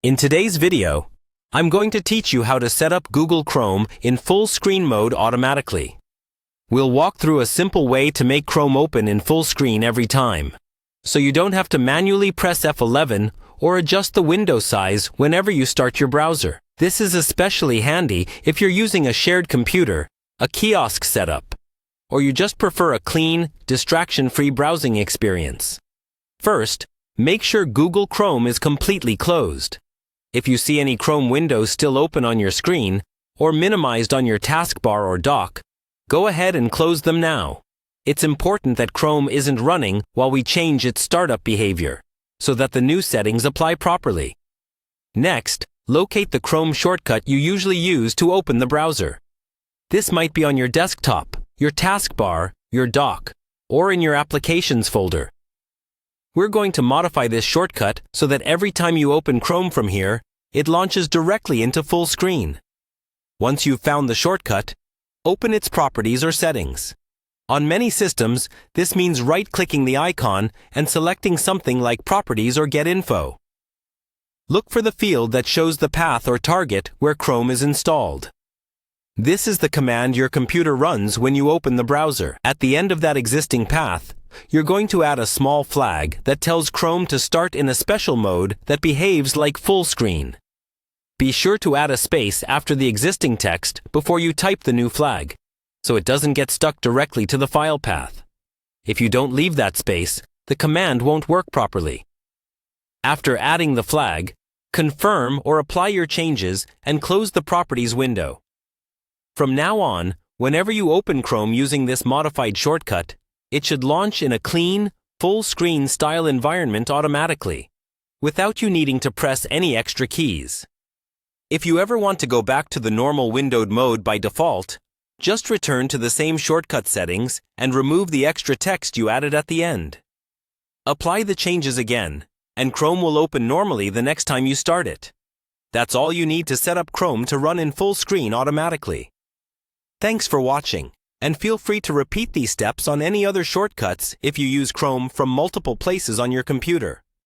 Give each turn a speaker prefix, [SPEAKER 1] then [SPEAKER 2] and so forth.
[SPEAKER 1] In today's video, I'm going to teach you how to set up Google Chrome in full screen mode automatically. We'll walk through a simple way to make Chrome open in full screen every time, so you don't have to manually press F11 or adjust the window size whenever you start your browser. This is especially handy if you're using a shared computer, a kiosk setup, or you just prefer a clean, distraction-free browsing experience. First, make sure Google Chrome is completely closed. If you see any Chrome windows still open on your screen, or minimized on your taskbar or dock, go ahead and close them now. It's important that Chrome isn't running while we change its startup behavior, so that the new settings apply properly. Next, locate the Chrome shortcut you usually use to open the browser. This might be on your desktop, your taskbar, your dock, or in your Applications folder. We're going to modify this shortcut so that every time you open Chrome from here, it launches directly into full screen. Once you've found the shortcut, open its properties or settings. On many systems, this means right-clicking the icon and selecting something like Properties or Get Info. Look for the field that shows the path or target where Chrome is installed. This is the command your computer runs when you open the browser. At the end of that existing path, you're going to add a small flag that tells Chrome to start in a special mode that behaves like full screen. Be sure to add a space after the existing text before you type the new flag, so it doesn't get stuck directly to the file path. If you don't leave that space, the command won't work properly. After adding the flag, confirm or apply your changes and close the Properties window. From now on, whenever you open Chrome using this modified shortcut, it should launch in a clean, full-screen style environment automatically, without you needing to press any extra keys. If you ever want to go back to the normal windowed mode by default, just return to the same shortcut settings and remove the extra text you added at the end. Apply the changes again, and Chrome will open normally the next time you start it. That's all you need to set up Chrome to run in full screen automatically. Thanks for watching. And feel free to repeat these steps on any other shortcuts if you use Chrome from multiple places on your computer.